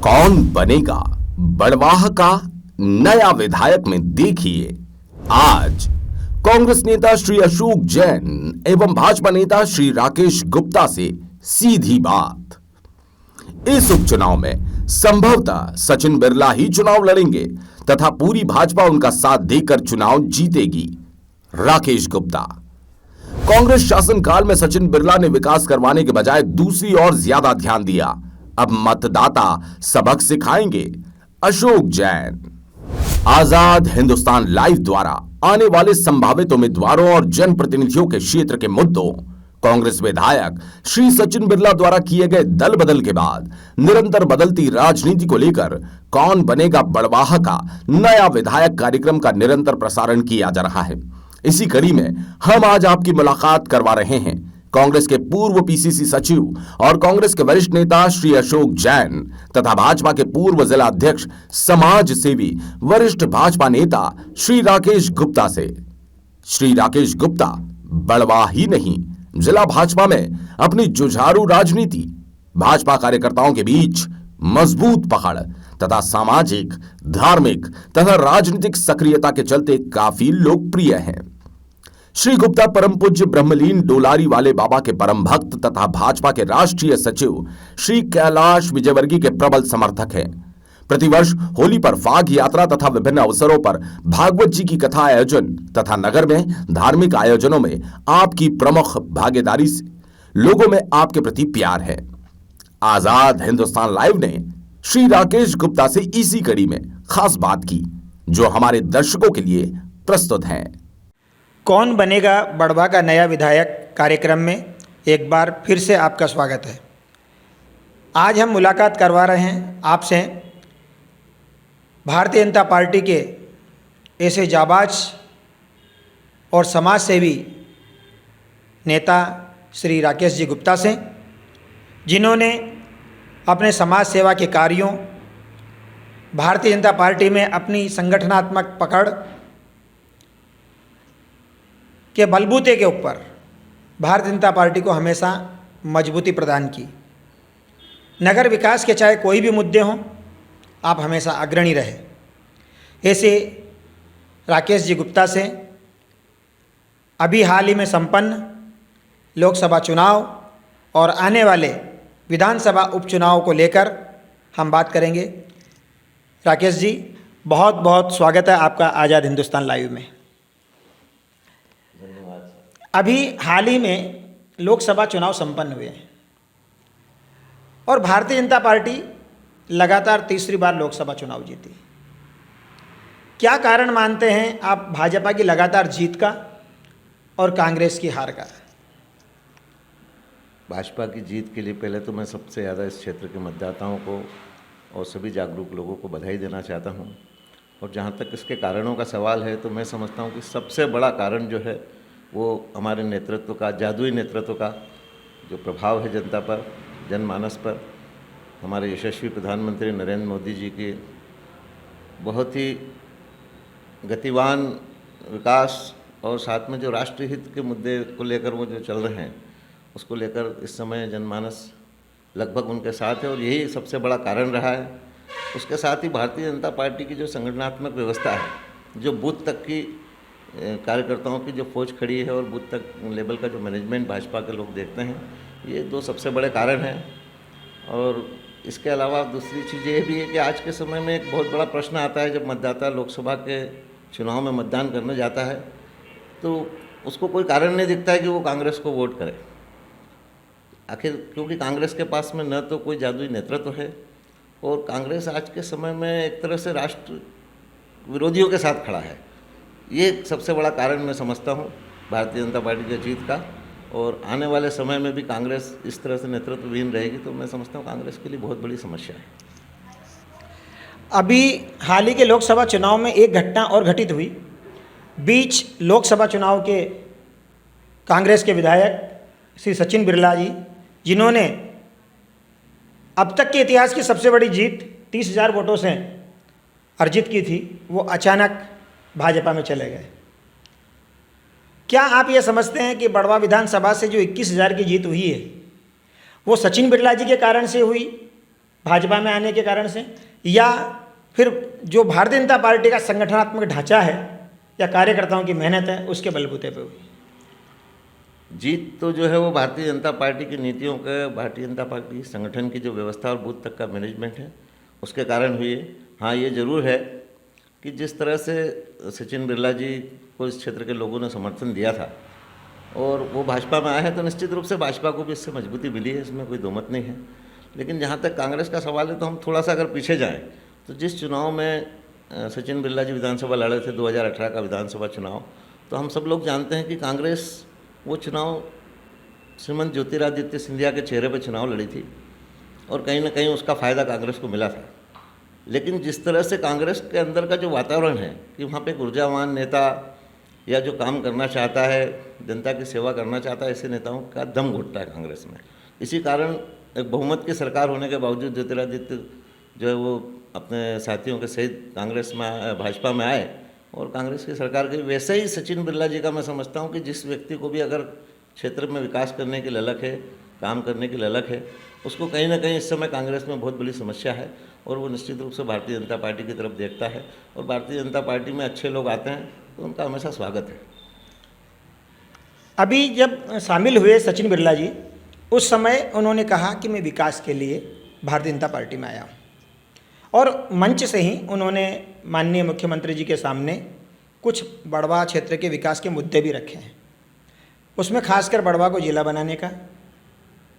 कौन बनेगा बड़वाह का नया विधायक में देखिए आज कांग्रेस नेता श्री अशोक जैन एवं भाजपा नेता श्री राकेश गुप्ता से सीधी बात। इस उपचुनाव में संभवतः सचिन बिरला ही चुनाव लड़ेंगे तथा पूरी भाजपा उनका साथ देकर चुनाव जीतेगी। राकेश गुप्ता। कांग्रेस शासनकाल में सचिन बिरला ने विकास करवाने के बजाय दूसरी ओर ज्यादा ध्यान दिया। अब मतदाता सबक सिखाएंगे। अशोक जैन। आजाद हिंदुस्तान लाइव द्वारा आने वाले संभावित उम्मीदवारों और जनप्रतिनिधियों के क्षेत्र के मुद्दों, कांग्रेस विधायक श्री सचिन बिरला द्वारा किए गए दल बदल के बाद निरंतर बदलती राजनीति को लेकर कौन बनेगा बड़वाह का नया विधायक कार्यक्रम का निरंतर प्रसारण किया जा रहा है। इसी कड़ी में हम आज आपकी मुलाकात करवा रहे हैं कांग्रेस के पूर्व पीसीसी सचिव और कांग्रेस के वरिष्ठ नेता श्री अशोक जैन तथा भाजपा के पूर्व जिला अध्यक्ष समाज सेवी वरिष्ठ भाजपा नेता श्री राकेश गुप्ता से। श्री राकेश गुप्ता बड़वाह ही नहीं, जिला भाजपा में अपनी जुझारू राजनीति, भाजपा कार्यकर्ताओं के बीच मजबूत पकड़ तथा सामाजिक, धार्मिक तथा राजनीतिक सक्रियता के चलते काफी लोकप्रिय हैं। श्री गुप्ता परम पूज्य ब्रह्मलीन डोलारी वाले बाबा के परम भक्त तथा भाजपा के राष्ट्रीय सचिव श्री कैलाश विजयवर्गीय के प्रबल समर्थक हैं। प्रतिवर्ष होली पर फाग यात्रा तथा विभिन्न अवसरों पर भागवत जी की कथा आयोजन तथा नगर में धार्मिक आयोजनों में आपकी प्रमुख भागीदारी से लोगों में आपके प्रति प्यार है। आजाद हिंदुस्तान लाइव ने श्री राकेश गुप्ता से इसी कड़ी में खास बात की, जो हमारे दर्शकों के लिए प्रस्तुत है। कौन बनेगा बड़वाह का नया विधायक कार्यक्रम में एक बार फिर से आपका स्वागत है। आज हम मुलाकात करवा रहे हैं आपसे भारतीय जनता पार्टी के ऐसे जाबाज और समाज सेवी नेता श्री राकेश जी गुप्ता से, जिन्होंने अपने समाज सेवा के कार्यों, भारतीय जनता पार्टी में अपनी संगठनात्मक पकड़ के बलबूते के ऊपर भारतीय जनता पार्टी को हमेशा मजबूती प्रदान की। नगर विकास के चाहे कोई भी मुद्दे हों, आप हमेशा अग्रणी रहे। ऐसे राकेश जी गुप्ता से अभी हाल ही में संपन्न लोकसभा चुनाव और आने वाले विधानसभा उपचुनाव को लेकर हम बात करेंगे। राकेश जी, बहुत बहुत स्वागत है आपका आज़ाद हिंदुस्तान लाइव में। अभी हाल ही में लोकसभा चुनाव संपन्न हुए हैं और भारतीय जनता पार्टी लगातार तीसरी बार लोकसभा चुनाव जीती। क्या कारण मानते हैं आप भाजपा की लगातार जीत का और कांग्रेस की हार का? भाजपा की जीत के लिए पहले तो मैं सबसे ज़्यादा इस क्षेत्र के मतदाताओं को और सभी जागरूक लोगों को बधाई देना चाहता हूं। और जहां तक इसके कारणों का सवाल है तो मैं समझता हूं कि सबसे बड़ा कारण जो है वो हमारे नेतृत्व का, जादुई नेतृत्व का जो प्रभाव है जनता पर, जनमानस पर, हमारे यशस्वी प्रधानमंत्री नरेंद्र मोदी जी के बहुत ही गतिवान विकास और साथ में जो राष्ट्रीय हित के मुद्दे को लेकर वो जो चल रहे हैं उसको लेकर इस समय जनमानस लगभग उनके साथ है और यही सबसे बड़ा कारण रहा है। उसके साथ ही भारतीय जनता पार्टी की जो संगठनात्मक व्यवस्था है, जो बूथ तक की कार्यकर्ताओं की जो फौज खड़ी है और बूथ तक लेवल का जो मैनेजमेंट भाजपा के लोग देखते हैं, ये दो सबसे बड़े कारण हैं। और इसके अलावा दूसरी चीज़ ये भी है कि आज के समय में एक बहुत बड़ा प्रश्न आता है, जब मतदाता लोकसभा के चुनाव में मतदान करने जाता है तो उसको कोई कारण नहीं दिखता है कि वो कांग्रेस को वोट करे। आखिर क्योंकि कांग्रेस के पास में न तो कोई जादुई नेतृत्व है और कांग्रेस आज के समय में एक तरह से राष्ट्र विरोधियों के साथ खड़ा है। ये सबसे बड़ा कारण मैं समझता हूँ भारतीय जनता पार्टी की जीत का। और आने वाले समय में भी कांग्रेस इस तरह से नेतृत्वहीन रहेगी तो मैं समझता हूँ कांग्रेस के लिए बहुत बड़ी समस्या है। अभी हाल ही के लोकसभा चुनाव में एक घटना और घटित हुई। बीच लोकसभा चुनाव के कांग्रेस के विधायक श्री सचिन बिरला जी, जिन्होंने अब तक के इतिहास की सबसे बड़ी जीत 30,000 वोटों से अर्जित की थी, वो अचानक भाजपा में चले गए। क्या आप ये समझते हैं कि बड़वाह विधानसभा से जो 21,000 की जीत हुई है वो सचिन बिरला जी के कारण से हुई भाजपा में आने के कारण से, या फिर जो भारतीय जनता पार्टी का संगठनात्मक ढांचा है या कार्यकर्ताओं की मेहनत है उसके बलबूते पे हुई? जीत तो जो है वो भारतीय जनता पार्टी की नीतियों का, भारतीय जनता पार्टी संगठन की जो व्यवस्था और बूथ तक का मैनेजमेंट है उसके कारण हुई है। हाँ, ये ज़रूर है कि जिस तरह से सचिन बिरला जी को इस क्षेत्र के लोगों ने समर्थन दिया था और वो भाजपा में आए हैं, तो निश्चित रूप से भाजपा को भी इससे मजबूती मिली है, इसमें कोई दोमत नहीं है। लेकिन जहाँ तक कांग्रेस का सवाल है, तो हम थोड़ा सा अगर पीछे जाएँ तो जिस चुनाव में सचिन बिरला जी विधानसभा लड़े थे, 2018 का विधानसभा चुनाव, तो हम सब लोग जानते हैं कि कांग्रेस वो चुनाव श्रीमंत ज्योतिरादित्य सिंधिया के चेहरे पर चुनाव लड़ी थी और कहीं ना कहीं उसका फ़ायदा कांग्रेस को मिला था। लेकिन जिस तरह से कांग्रेस के अंदर का जो वातावरण है कि वहाँ पे एक ऊर्जावान नेता या जो काम करना चाहता है, जनता की सेवा करना चाहता है, ऐसे नेताओं का दम घुटता है कांग्रेस में। इसी कारण एक बहुमत की सरकार होने के बावजूद ज्योतिरादित्य जो है वो अपने साथियों के सहित कांग्रेस में, भाजपा में आए और कांग्रेस की सरकार की। वैसे ही सचिन बिरला जी का मैं समझता हूँ कि जिस व्यक्ति को भी अगर क्षेत्र में विकास करने की ललक है, काम करने की ललक है, उसको कहीं ना कहीं इस समय कांग्रेस में बहुत बड़ी समस्या है और वो निश्चित रूप से भारतीय जनता पार्टी की तरफ देखता है। और भारतीय जनता पार्टी में अच्छे लोग आते हैं तो उनका हमेशा स्वागत है। अभी जब शामिल हुए सचिन बिरला जी, उस समय उन्होंने कहा कि मैं विकास के लिए भारतीय जनता पार्टी में आया हूँ, और मंच से ही उन्होंने माननीय मुख्यमंत्री जी के सामने कुछ बड़वा क्षेत्र के विकास के मुद्दे भी रखे हैं। उसमें खासकर बड़वा को जिला बनाने का,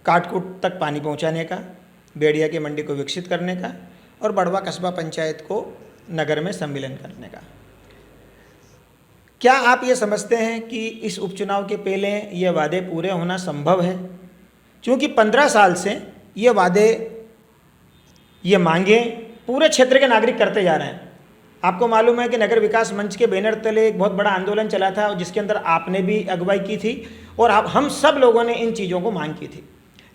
काटकूट तक पानी पहुंचाने का, बेड़िया की मंडी को विकसित करने का और बड़वा कस्बा पंचायत को नगर में सम्मिलन करने का। क्या आप ये समझते हैं कि इस उपचुनाव के पहले ये वादे पूरे होना संभव है? क्योंकि 15 साल से ये वादे, ये मांगे पूरे क्षेत्र के नागरिक करते जा रहे हैं। आपको मालूम है कि नगर विकास मंच के बैनर तले एक बहुत बड़ा आंदोलन चला था जिसके अंदर आपने भी अगुवाई की थी और हम सब लोगों ने इन चीज़ों को मांग की थी,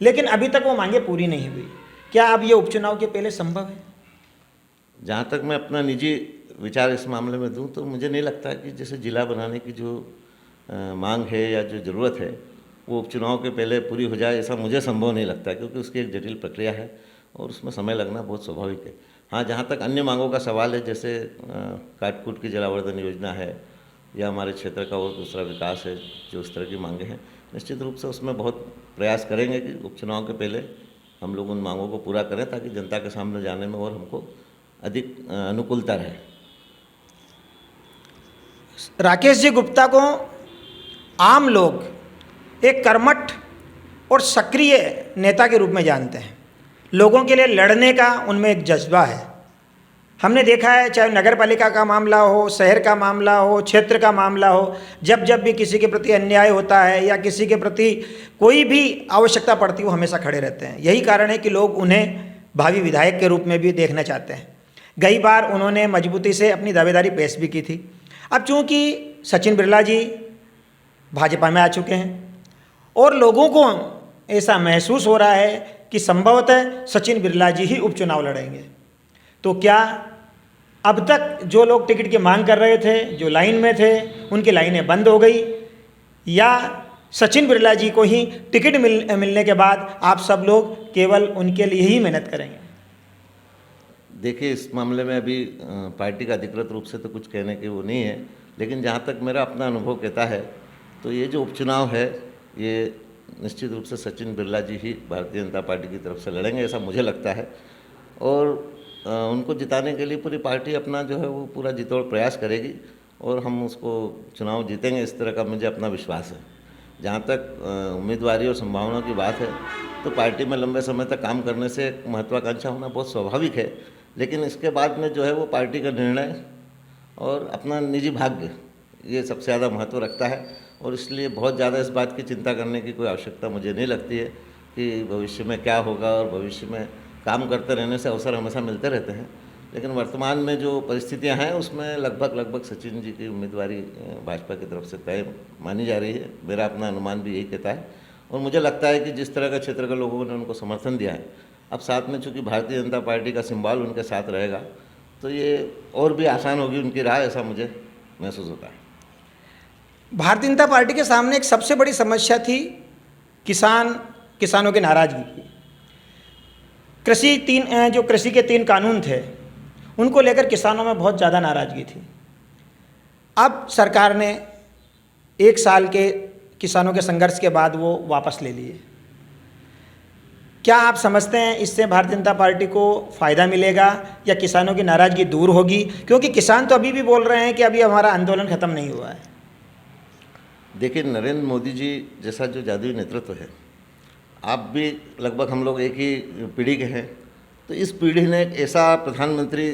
लेकिन अभी तक वो मांगे पूरी नहीं हुई। क्या अब ये उपचुनाव के पहले संभव है? जहाँ तक मैं अपना निजी विचार इस मामले में दूं तो मुझे नहीं लगता कि जैसे जिला बनाने की जो मांग है या जो ज़रूरत है वो उपचुनाव के पहले पूरी हो जाए, ऐसा मुझे संभव नहीं लगता, क्योंकि उसकी एक जटिल प्रक्रिया है और उसमें समय लगना बहुत स्वाभाविक है। हाँ, जहाँ तक अन्य मांगों का सवाल है, जैसे काटकूट की जलावर्धन योजना है या हमारे क्षेत्र का और दूसरा विकास है, जो इस तरह की मांगे हैं, निश्चित रूप से उसमें बहुत प्रयास करेंगे कि उपचुनाव के पहले हम लोग उन मांगों को पूरा करें ताकि जनता के सामने जाने में और हमको अधिक अनुकूलता रहे। राकेश जी गुप्ता को आम लोग एक कर्मठ और सक्रिय नेता के रूप में जानते हैं। लोगों के लिए लड़ने का उनमें एक जज्बा है। हमने देखा है, चाहे नगर पालिका का मामला हो, शहर का मामला हो, क्षेत्र का मामला हो, जब जब भी किसी के प्रति अन्याय होता है या किसी के प्रति कोई भी आवश्यकता पड़ती है, वो हमेशा खड़े रहते हैं। यही कारण है कि लोग उन्हें भावी विधायक के रूप में भी देखना चाहते हैं। कई बार उन्होंने मजबूती से अपनी दावेदारी पेश भी की थी। अब चूँकि सचिन बिरला जी भाजपा में आ चुके हैं और लोगों को ऐसा महसूस हो रहा है कि संभवतः सचिन बिरला जी ही उपचुनाव लड़ेंगे, तो क्या अब तक जो लोग टिकट की मांग कर रहे थे, जो लाइन में थे, उनकी लाइनें बंद हो गई, या सचिन बिरला जी को ही टिकट मिलने के बाद आप सब लोग केवल उनके लिए ही मेहनत करेंगे? देखिए, इस मामले में अभी पार्टी का अधिकृत रूप से तो कुछ कहने की वो नहीं है, लेकिन जहाँ तक मेरा अपना अनुभव कहता है तो ये जो उपचुनाव है ये निश्चित रूप से सचिन बिरला जी ही भारतीय जनता पार्टी की तरफ से लड़ेंगे, ऐसा मुझे लगता है। और उनको जिताने के लिए पूरी पार्टी अपना जो है वो पूरा जितोड़ प्रयास करेगी और हम उसको चुनाव जीतेंगे, इस तरह का मुझे अपना विश्वास है। जहाँ तक उम्मीदवारी और संभावनाओं की बात है तो पार्टी में लंबे समय तक काम करने से एक महत्वाकांक्षा होना बहुत स्वाभाविक है, लेकिन इसके बाद में जो है वो पार्टी का निर्णय और अपना निजी भाग्य ये सबसे ज़्यादा महत्व रखता है। और इसलिए बहुत ज़्यादा इस बात की चिंता करने की कोई आवश्यकता मुझे नहीं लगती है कि भविष्य में क्या होगा, और भविष्य में काम करते रहने से अवसर हमेशा मिलते रहते हैं। लेकिन वर्तमान में जो परिस्थितियां हैं उसमें लगभग सचिन जी की उम्मीदवारी भाजपा की तरफ से तय मानी जा रही है। मेरा अपना अनुमान भी यही कहता है और मुझे लगता है कि जिस तरह का क्षेत्र के लोगों ने उनको समर्थन दिया है, अब साथ में चूँकि भारतीय जनता पार्टी का सिंबल उनके साथ रहेगा तो ये और भी आसान होगी उनकी राह, ऐसा मुझे महसूस होता है। भारतीय जनता पार्टी के सामने एक सबसे बड़ी समस्या थी किसानों की नाराज़गी की। जो कृषि के 3 कानून थे उनको लेकर किसानों में बहुत ज़्यादा नाराज़गी थी। अब सरकार ने 1 साल के किसानों के संघर्ष के बाद वो वापस ले लिए। क्या आप समझते हैं इससे भारतीय जनता पार्टी को फ़ायदा मिलेगा या किसानों की नाराज़गी दूर होगी? क्योंकि किसान तो अभी भी बोल रहे हैं कि अभी हमारा आंदोलन ख़त्म नहीं हुआ है। देखिए, नरेंद्र मोदी जी जैसा जो जादुई नेतृत्व है, आप भी लगभग हम लोग एक ही पीढ़ी के हैं, तो इस पीढ़ी ने एक ऐसा प्रधानमंत्री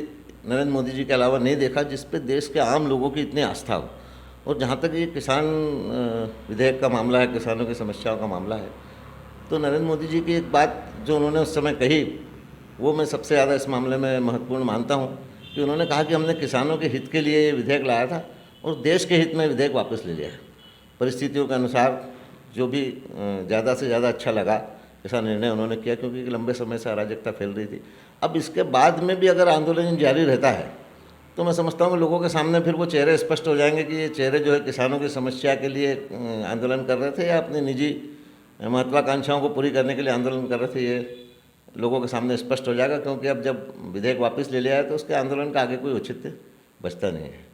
नरेंद्र मोदी जी के अलावा नहीं देखा जिस पे देश के आम लोगों की इतनी आस्था हो। और जहाँ तक ये किसान विधेयक का मामला है, किसानों की समस्याओं का मामला है, तो नरेंद्र मोदी जी की एक बात जो उन्होंने उस समय कही, वो मैं सबसे ज़्यादा इस मामले में महत्वपूर्ण मानता हूँ कि उन्होंने कहा कि हमने किसानों के हित के लिए ये विधेयक लाया था और देश के हित में विधेयक वापस ले लिया है। परिस्थितियों के अनुसार जो भी ज़्यादा से ज़्यादा अच्छा लगा ऐसा निर्णय उन्होंने किया, क्योंकि लंबे समय से अराजकता फैल रही थी। अब इसके बाद में भी अगर आंदोलन जारी रहता है तो मैं समझता हूँ लोगों के सामने फिर वो चेहरे स्पष्ट हो जाएंगे कि ये चेहरे जो है किसानों की समस्या के लिए आंदोलन कर रहे थे या अपनी निजी महत्वाकांक्षाओं को पूरी करने के लिए आंदोलन कर रहे थे, ये लोगों के सामने स्पष्ट हो जाएगा। क्योंकि अब जब विधेयक वापस ले लिया है तो उसके आंदोलन का आगे कोई औचित्य बचता नहीं है।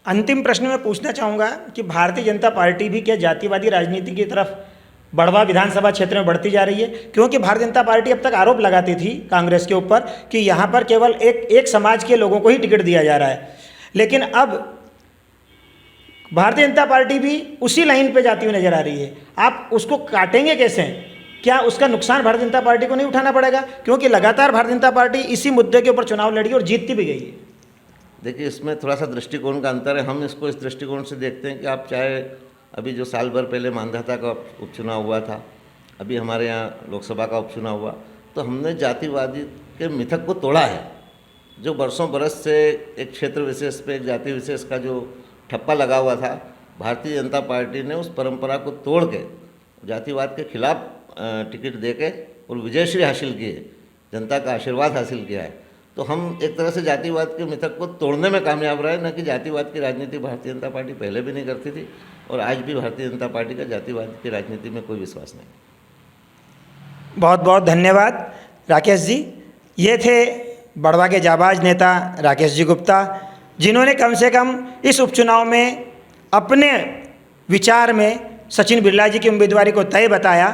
अंतिम प्रश्न मैं पूछना चाहूँगा कि भारतीय जनता पार्टी भी क्या जातिवादी राजनीति की तरफ बड़वा विधानसभा क्षेत्र में बढ़ती जा रही है? क्योंकि भारतीय जनता पार्टी अब तक आरोप लगाती थी कांग्रेस के ऊपर कि यहाँ पर केवल एक समाज के लोगों को ही टिकट दिया जा रहा है, लेकिन अब भारतीय जनता पार्टी भी उसी लाइन पे जाती हुई नजर आ रही है। आप उसको काटेंगे कैसे? क्या उसका नुकसान भारतीय जनता पार्टी को नहीं उठाना पड़ेगा? क्योंकि लगातार भारतीय जनता पार्टी इसी मुद्दे के ऊपर चुनाव लड़ी और जीतती भी गई है। देखिए, इसमें थोड़ा सा दृष्टिकोण का अंतर है। हम इसको इस दृष्टिकोण से देखते हैं कि आप चाहे अभी जो साल भर पहले मानधाता का उपचुनाव हुआ था, अभी हमारे यहाँ लोकसभा का उपचुनाव हुआ, तो हमने जातिवादी के मिथक को तोड़ा है। जो बरसों बरस से एक क्षेत्र विशेष पे, एक जाति विशेष का जो ठप्पा लगा हुआ था, भारतीय जनता पार्टी ने उस परंपरा को तोड़ के जातिवाद के खिलाफ टिकट दे के और विजयश्री हासिल की है, जनता का आशीर्वाद हासिल किया है। तो हम एक तरह से जातिवाद के मिथक को तोड़ने में कामयाब रहे, न कि जातिवाद की राजनीति भारतीय जनता पार्टी पहले भी नहीं करती थी और आज भी भारतीय जनता पार्टी का जातिवाद की राजनीति में कोई विश्वास नहीं। बहुत बहुत धन्यवाद राकेश जी। ये थे बड़वा के जाबाज नेता राकेश जी गुप्ता, जिन्होंने कम से कम इस उपचुनाव में अपने विचार में सचिन बिरला जी की उम्मीदवारी को तय बताया।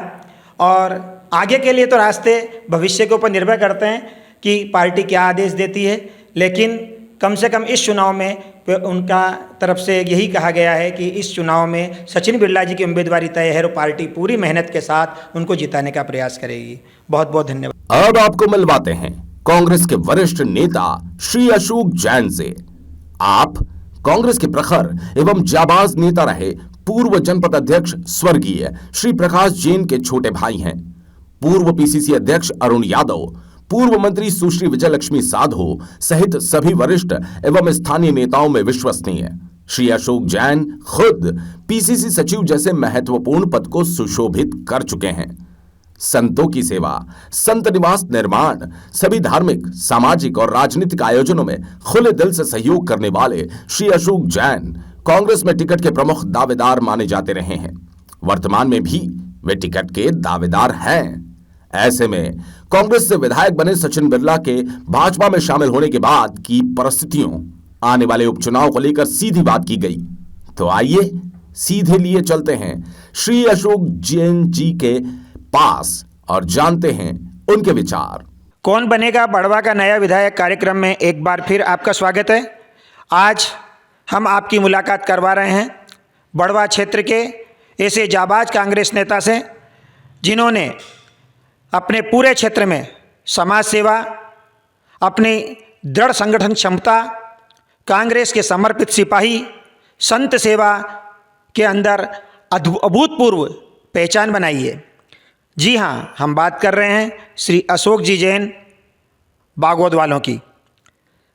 और आगे के लिए तो रास्ते भविष्य के ऊपर निर्भर करते हैं कि पार्टी क्या आदेश देती है, लेकिन कम से कम इस चुनाव में उनका तरफ से यही कहा गया है कि इस चुनाव में सचिन बिरला जी की उम्मीदवारी तय है और पार्टी पूरी मेहनत के साथ उनको जिताने का प्रयास करेगी। बहुत बहुत धन्यवाद। अब आपको मिलवाते हैं कांग्रेस के वरिष्ठ नेता श्री अशोक जैन से। आप कांग्रेस के प्रखर एवं जाबाज नेता रहे पूर्व जनपद अध्यक्ष स्वर्गीय श्री प्रकाश जैन के छोटे भाई हैं। पूर्व पीसीसी अध्यक्ष अरुण यादव, पूर्व मंत्री सुश्री विजयलक्ष्मी साधो सहित सभी वरिष्ठ एवं स्थानीय नेताओं में विश्वसनीय श्री अशोक जैन खुद पीसीसी सचिव जैसे महत्वपूर्ण पद को सुशोभित कर चुके हैं। संतों की सेवा, संत निवास निर्माण, सभी धार्मिक, सामाजिक और राजनीतिक आयोजनों में खुले दिल से सहयोग करने वाले श्री अशोक जैन कांग्रेस में टिकट के प्रमुख दावेदार माने जाते रहे हैं। वर्तमान में भी वे टिकट के दावेदार हैं। ऐसे में कांग्रेस से विधायक बने सचिन बिरला के भाजपा में शामिल होने के बाद की परिस्थितियों, आने वाले उपचुनाव को लेकर सीधी बात की गई। तो आइए सीधे लिए चलते हैं श्री अशोक जैन जी के पास और जानते हैं उनके विचार। कौन बनेगा बड़वा का नया विधायक कार्यक्रम में एक बार फिर आपका स्वागत है। आज हम आपकी मुलाकात करवा रहे हैं बड़वा क्षेत्र के ऐसे जाबाज कांग्रेस नेता से जिन्होंने अपने पूरे क्षेत्र में समाज सेवा, अपनी दृढ़ संगठन क्षमता, कांग्रेस के समर्पित सिपाही, संत सेवा के अंदर अभूतपूर्व पहचान बनाई है। जी हाँ, हम बात कर रहे हैं श्री अशोक जी जैन बागोद वालों की।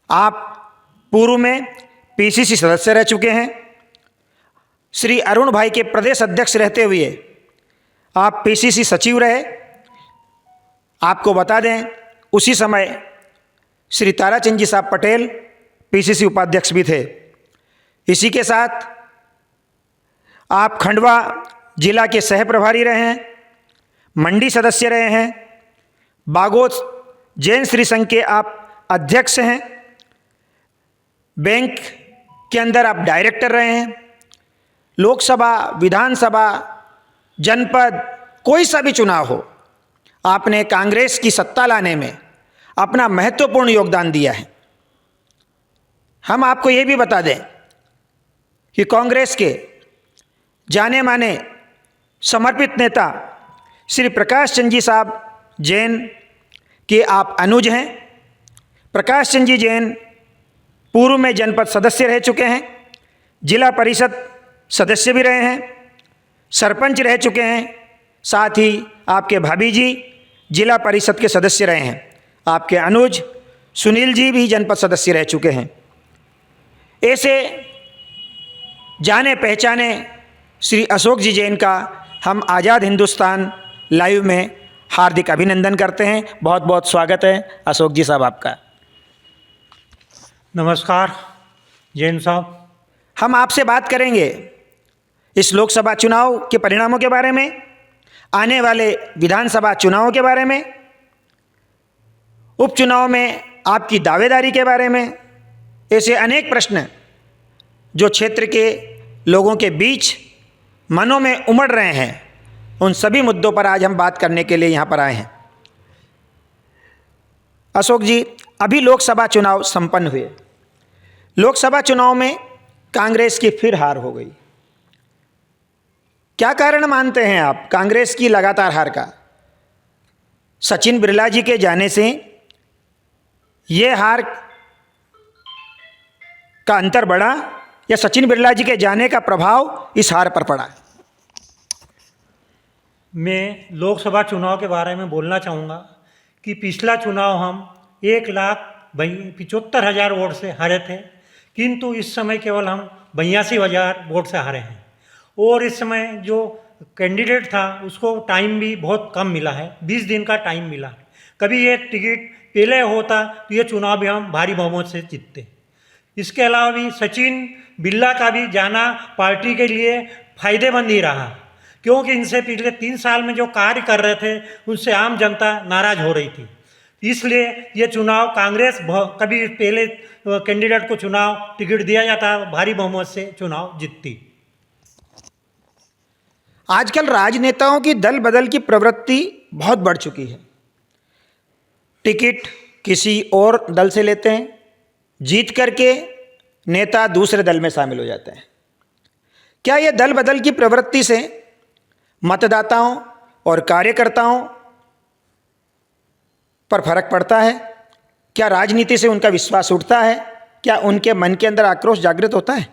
आप पूर्व में पीसीसी सदस्य रह चुके हैं। श्री अरुण भाई के प्रदेश अध्यक्ष रहते हुए आप पीसीसी सचिव रहे। आपको बता दें, उसी समय श्री ताराचंद जी साहब पटेल पीसीसी उपाध्यक्ष भी थे। इसी के साथ आप खंडवा जिला के सह प्रभारी रहे हैं, मंडी सदस्य रहे हैं, बागोद जैन श्री संघ के आप अध्यक्ष हैं, बैंक के अंदर आप डायरेक्टर रहे हैं। लोकसभा, विधानसभा, जनपद, कोई सा भी चुनाव हो, आपने कांग्रेस की सत्ता लाने में अपना महत्वपूर्ण योगदान दिया है। हम आपको ये भी बता दें कि कांग्रेस के जाने माने समर्पित नेता श्री प्रकाश चंद जी साहब जैन के आप अनुज हैं। प्रकाश चंद जी जैन पूर्व में जनपद सदस्य रह चुके हैं, जिला परिषद सदस्य भी रहे हैं, सरपंच रह चुके हैं, साथ ही आपके भाभी जी जिला परिषद के सदस्य रहे हैं। आपके अनुज सुनील जी भी जनपद सदस्य रह चुके हैं। ऐसे जाने पहचाने श्री अशोक जी जैन का हम आज़ाद हिंदुस्तान लाइव में हार्दिक अभिनंदन करते हैं। बहुत बहुत स्वागत है अशोक जी साहब आपका। नमस्कार जैन साहब। हम आपसे बात करेंगे इस लोकसभा चुनाव के परिणामों के बारे में, आने वाले विधानसभा चुनावों के बारे में, उपचुनाव में आपकी दावेदारी के बारे में। ऐसे अनेक प्रश्न जो क्षेत्र के लोगों के बीच मनों में उमड़ रहे हैं, उन सभी मुद्दों पर आज हम बात करने के लिए यहाँ पर आए हैं। अशोक जी, अभी लोकसभा चुनाव संपन्न हुए। लोकसभा चुनाव में कांग्रेस की फिर हार हो गई। क्या कारण मानते हैं आप कांग्रेस की लगातार हार का? सचिन बिरला जी के जाने से ये हार का अंतर बढ़ा या सचिन बिरला जी के जाने का प्रभाव इस हार पर पड़ा? मैं लोकसभा चुनाव के बारे में बोलना चाहूँगा कि पिछला चुनाव हम 1,75,000 वोट से हारे थे, किंतु इस समय केवल हम 82,000 वोट से हारे हैं। और इस समय जो कैंडिडेट था उसको टाइम भी बहुत कम मिला है, 20 दिन का टाइम मिला है। कभी ये टिकट पहले होता तो ये चुनाव भी हम भारी बहुमत से जीतते। इसके अलावा भी सचिन बिरला का भी जाना पार्टी के लिए फायदेमंद ही रहा, क्योंकि इनसे पिछले 3 साल में जो कार्य कर रहे थे उनसे आम जनता नाराज हो रही थी। इसलिए ये चुनाव कांग्रेस कभी पहले कैंडिडेट को चुनाव टिकट दिया जाता, भारी बहुमत से चुनाव जीतती। आजकल राजनेताओं की दल बदल की प्रवृत्ति बहुत बढ़ चुकी है। टिकट किसी और दल से लेते हैं, जीत करके नेता दूसरे दल में शामिल हो जाते हैं। क्या यह दल बदल की प्रवृत्ति से मतदाताओं और कार्यकर्ताओं पर फर्क पड़ता है? क्या राजनीति से उनका विश्वास उठता है? क्या उनके मन के अंदर आक्रोश जागृत होता है?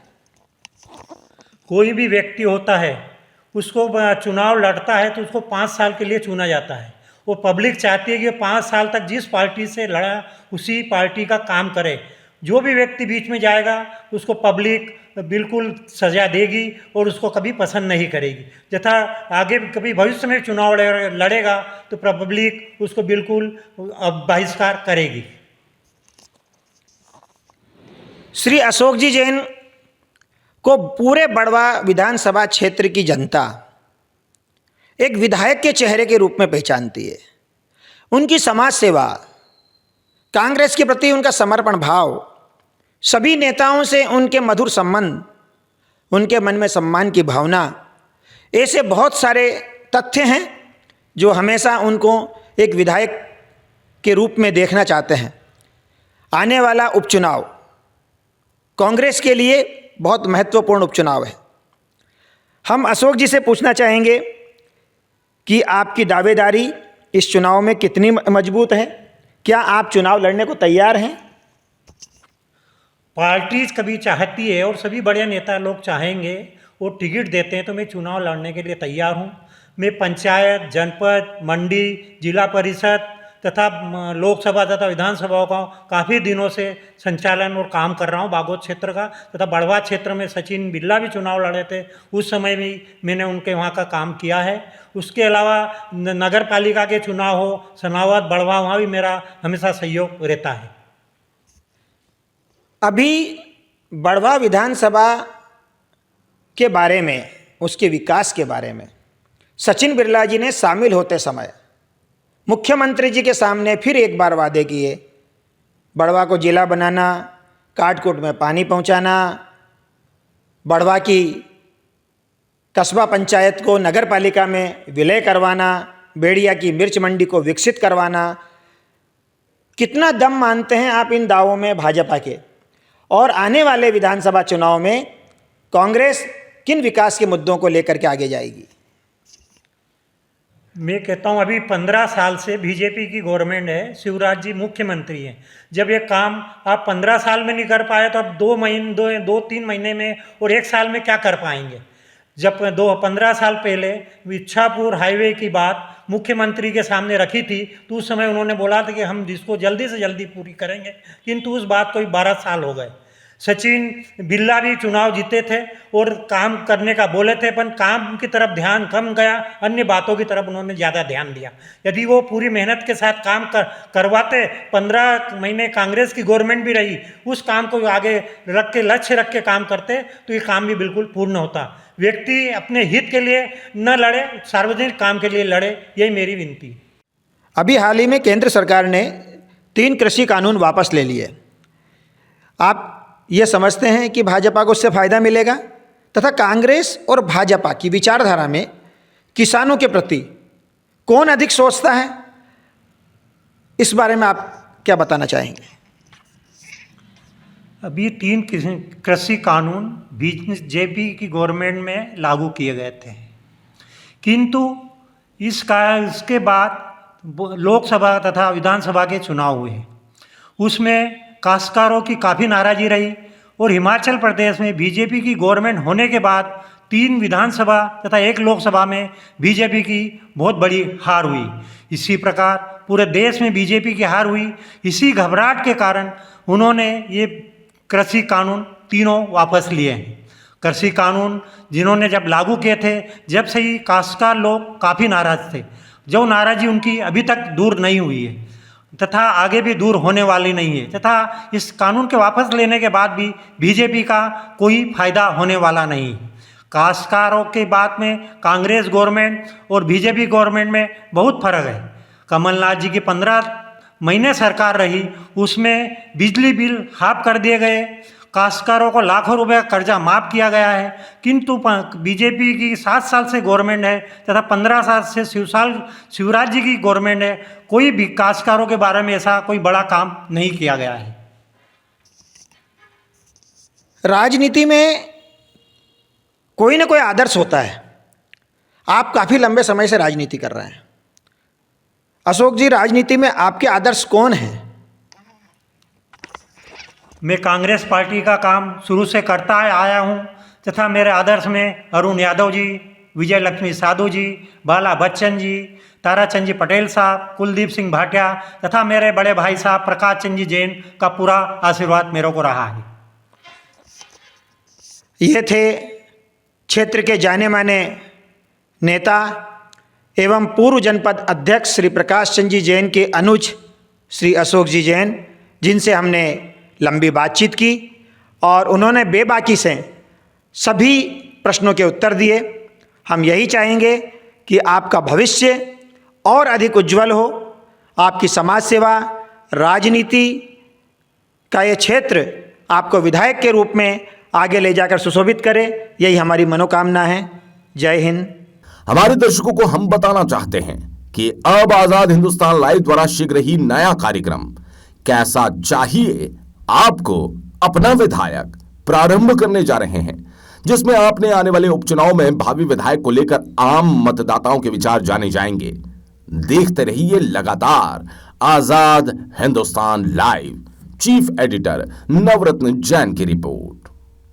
कोई भी व्यक्ति होता है, उसको चुनाव लड़ता है तो उसको 5 साल के लिए चुना जाता है। वो पब्लिक चाहती है कि 5 साल तक जिस पार्टी से लड़ा उसी पार्टी का काम करे। जो भी व्यक्ति बीच में जाएगा उसको पब्लिक बिल्कुल सजा देगी और उसको कभी पसंद नहीं करेगी। तथा आगे कभी भविष्य में चुनाव लड़ेगा तो पब्लिक उसको बिल्कुल बहिष्कार करेगी। श्री अशोक जी जैन को पूरे बड़वा विधानसभा क्षेत्र की जनता एक विधायक के चेहरे के रूप में पहचानती है। उनकी समाज सेवा, कांग्रेस के प्रति उनका समर्पण भाव, सभी नेताओं से उनके मधुर संबंध, उनके मन में सम्मान की भावना, ऐसे बहुत सारे तथ्य हैं जो हमेशा उनको एक विधायक के रूप में देखना चाहते हैं। आने वाला उपचुनाव कांग्रेस के लिए बहुत महत्वपूर्ण उपचुनाव है। हम अशोक जी से पूछना चाहेंगे कि आपकी दावेदारी इस चुनाव में कितनी मजबूत है? क्या आप चुनाव लड़ने को तैयार हैं? पार्टी कभी चाहती है और सभी बड़े नेता लोग चाहेंगे, वो टिकट देते हैं तो मैं चुनाव लड़ने के लिए तैयार हूँ। मैं पंचायत, जनपद, मंडी, जिला परिषद तथा लोकसभा तथा विधानसभाओं का काफ़ी दिनों से संचालन और काम कर रहा हूँ बागोद क्षेत्र का। तथा बड़वा क्षेत्र में सचिन बिरला भी चुनाव लड़े थे, उस समय भी मैंने उनके वहाँ का काम किया है। उसके अलावा नगर पालिका के चुनाव हो, सनावद, बड़वा, वहाँ भी मेरा हमेशा सहयोग रहता है। अभी बड़वा विधानसभा के बारे में, उसके विकास के बारे में सचिन बिरला जी ने शामिल होते समय मुख्यमंत्री जी के सामने फिर एक बार वादे किए, बढ़वा को जिला बनाना, काटकोट में पानी पहुंचाना, बढ़वा की कस्बा पंचायत को नगर पालिका में विलय करवाना, बेड़िया की मिर्च मंडी को विकसित करवाना। कितना दम मानते हैं आप इन दावों में भाजपा के? और आने वाले विधानसभा चुनाव में कांग्रेस किन विकास के मुद्दों को लेकर के आगे जाएगी? मैं कहता हूँ अभी 15 साल से बीजेपी की गवर्नमेंट है, शिवराज जी मुख्यमंत्री हैं। जब ये काम आप 15 साल में नहीं कर पाए तो आप 2-3 महीने में और 1 साल में क्या कर पाएंगे? जब 15 साल पहले इच्छापुर हाईवे की बात मुख्यमंत्री के सामने रखी थी तो उस समय उन्होंने बोला था कि हम इसको जल्दी से जल्दी पूरी करेंगे, किंतु उस बात को 12 साल हो गए। सचिन बिरला भी चुनाव जीते थे और काम करने का बोले थे, पर काम की तरफ ध्यान कम गया, अन्य बातों की तरफ उन्होंने ज़्यादा ध्यान दिया। यदि वो पूरी मेहनत के साथ काम करवाते, 15 महीने कांग्रेस की गवर्नमेंट भी रही, उस काम को आगे रख के लक्ष्य रख के काम करते तो ये काम भी बिल्कुल पूर्ण होता। व्यक्ति अपने हित के लिए न लड़े, सार्वजनिक काम के लिए लड़े, यही मेरी विनती है। अभी हाल ही में केंद्र सरकार ने 3 कृषि कानून वापस ले लिए। आप ये समझते हैं कि भाजपा को उससे फ़ायदा मिलेगा? तथा कांग्रेस और भाजपा की विचारधारा में किसानों के प्रति कौन अधिक सोचता है, इस बारे में आप क्या बताना चाहेंगे? अभी 3 कृषि कानून बीजेपी की गवर्नमेंट में लागू किए गए थे, किंतु इसके बाद लोकसभा तथा विधानसभा के चुनाव हुए, उसमें काश्तकारों की काफ़ी नाराज़गी रही और हिमाचल प्रदेश में बीजेपी की गवर्नमेंट होने के बाद 3 विधानसभा तथा 1 लोकसभा में बीजेपी की बहुत बड़ी हार हुई। इसी प्रकार पूरे देश में बीजेपी की हार हुई। इसी घबराहट के कारण उन्होंने ये कृषि कानून तीनों वापस लिए हैं। कृषि कानून जिन्होंने जब लागू किए थे, जब से ही काश्तकार लोग काफ़ी नाराज़ थे, जो नाराज़गी उनकी अभी तक दूर नहीं हुई है तथा आगे भी दूर होने वाली नहीं है, तथा इस कानून के वापस लेने के बाद भी बीजेपी का कोई फायदा होने वाला नहीं। काश्तकारों की बात में कांग्रेस गवर्नमेंट और बीजेपी गवर्नमेंट में बहुत फर्क है। कमलनाथ जी की 15 महीने सरकार रही, उसमें बिजली बिल हाफ कर दिए गए, काश्तकारों को लाखों रुपए का कर्जा माफ़ किया गया है, किंतु बीजेपी की 7 साल से गवर्नमेंट है तथा 15 साल से शिवराज जी की गवर्नमेंट है, कोई भी काश्तकारों के बारे में ऐसा कोई बड़ा काम नहीं किया गया है। राजनीति में कोई ना कोई आदर्श होता है। आप काफ़ी लंबे समय से राजनीति कर रहे हैं। अशोक जी, राजनीति में आपके आदर्श कौन हैं? मैं कांग्रेस पार्टी का काम शुरू से करता आया हूँ तथा मेरे आदर्श में अरुण यादव जी, विजय लक्ष्मी साधु जी, बाला बच्चन जी, ताराचंद जी पटेल साहब, कुलदीप सिंह भाटिया तथा मेरे बड़े भाई साहब प्रकाश चंद जी जैन का पूरा आशीर्वाद मेरे को रहा है। ये थे क्षेत्र के जाने माने नेता एवं पूर्व जनपद अध्यक्ष श्री प्रकाश चंद जी जैन के अनुज श्री अशोक जी जैन, जिनसे हमने लंबी बातचीत की और उन्होंने बेबाकी से सभी प्रश्नों के उत्तर दिए। हम यही चाहेंगे कि आपका भविष्य और अधिक उज्जवल हो, आपकी समाज सेवा, राजनीति का ये क्षेत्र आपको विधायक के रूप में आगे ले जाकर सुशोभित करे, यही हमारी मनोकामना है। जय हिंद। हमारे दर्शकों को हम बताना चाहते हैं कि अब आजाद हिंदुस्तान लाइव द्वारा शीघ्र ही नया कार्यक्रम कैसा चाहिए आपको अपना विधायक प्रारंभ करने जा रहे हैं, जिसमें आपने आने वाले उपचुनाव में भावी विधायक को लेकर आम मतदाताओं के विचार जाने जाएंगे। देखते रहिए लगातार आजाद हिंदुस्तान लाइव। चीफ एडिटर नवरत्न जैन की रिपोर्ट।